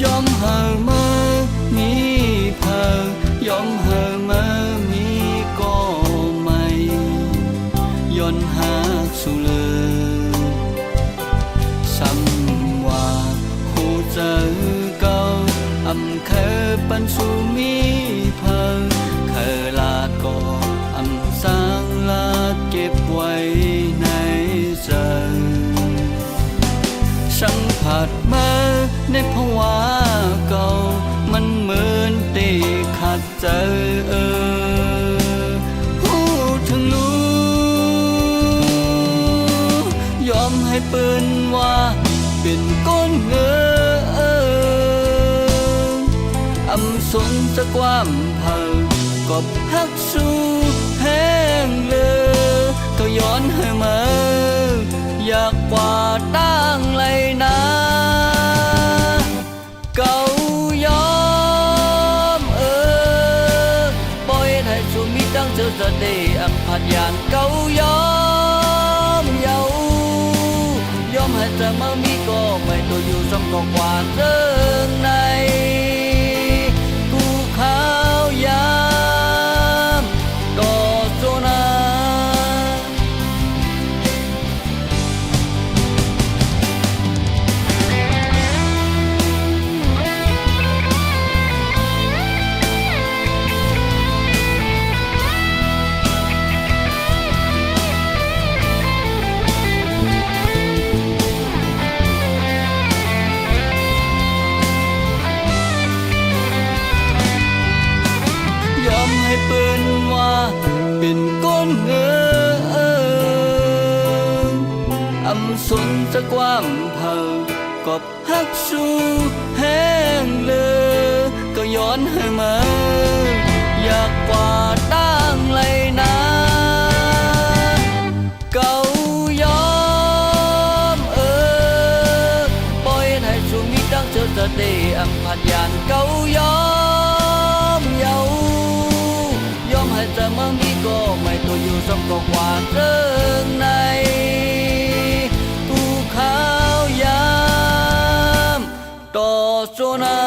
ยอมเห่อมามีเพอยอมเห่อมามีก็ไม่ย้อนหาสุเลยซ้ำว่าหูเจอเก่าอำเคยปันสุมีเพอเคยลาก็อำสร้างลาเก็บไว้ในใจสัมผัสมาในภาวะเก่ามันเหมือนตีขาดใจพูดถึงรู้ยอมให้เปิ้นว่าเป็นก้นเงอำสนจะความเผากบฮักสู้แห้งเลยก็ย้อนให้มาอยากกว่าตั้งไรนะเก่ายอมปล่อยให้ชูมีตั้งเจอจะได้อังผัดยานเก่ายอมเยายอมให้จะมามีก็ไม่ตัวอยู่สองก็กว่าเรื่องในกูขาวยามต่อโซนายอมให้เปิ้นว่าเป็นก้นเงอำสนจะความเผากบฮักสู้แห้งเลยก็ย้อนให้มาอยากกว่าตั้งไรนะเก่ายอมปล่อยให้ชูมีตั้งเจอจะได้อังผัดยานเก่ายอมเยายอมให้จะมามีก็ไม่ตัวอยู่สองก็กว่าเรื่องในกูขาวยามต่อโซนา